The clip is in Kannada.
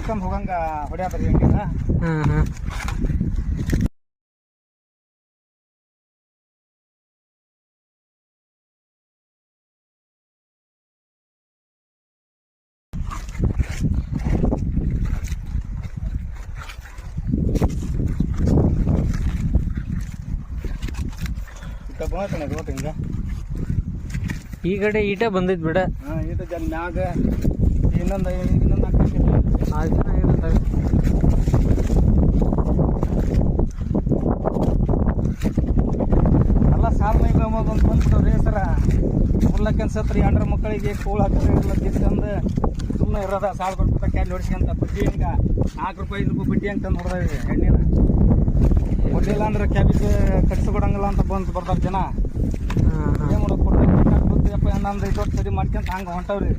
ಹೊಡ್ಕೊಂಡ್ ಹೋಗಂಗ ಹೊಡ್ಯಾದ್ರಿ ಹಂಗಿನ ಹಿಂಗ ಈ ಕಡೆ ಈಟ ಬಂದಿದ್ ಬಿಡ. ಈಟ ಜಲ್ ಮ್ಯಾಗ ಇನ್ನೊಂದು ಎಲ್ಲ ಸಾಲ ಮೈ ಬಂದು ಬಂದ್ಬಿಟ್ಟವ್ರಿ ಸರ. ಉರ್ಲಕ್ಕೆ ಅನ್ಸತ್ರಿ ಅಂಡ್ರ ಮಕ್ಕಳಿಗೆ ಕೂಳ್ ಹಾಕಿಲ್ಲ ತಿಂದು ಸುಮ್ಮನೆ ಇರೋದ ಸಾಲ ಕೊಟ್ಬಿಟ್ಟ ಕ್ಯಾಲ್ ಹೊಡ್ಸ್ಕೊಂತ ಬಡ್ಡಿ ಹಂಗ 4 ರೂಪಾಯಿ 5 ರೂಪಾಯಿ ಬಡ್ಡಿ ಹಂಗೆ ತಂದು ಹೊಡೆದ್ರಿ ಎಣ್ಣಿನ. ಕೊಡ್ಲಿಲ್ಲ ಅಂದ್ರೆ ಕ್ಯಾಬಿಗೆ ಕಟ್ಸಿಕೊಡಂಗಿಲ್ಲ ಅಂತ ಬಂದು ಬರ್ತಾರೆ ಜನ. ಏನು ಮಾಡೋಕೆ ಕೊಡ್ಬೇಕು ಹೆಣ್ಣಂದ್ರೆ ಇದೊಟ್ಟು ಸರಿ ಮಾಡ್ಕೊಂತ ಹಂಗೆ ಹೊಂಟವ್ರಿ.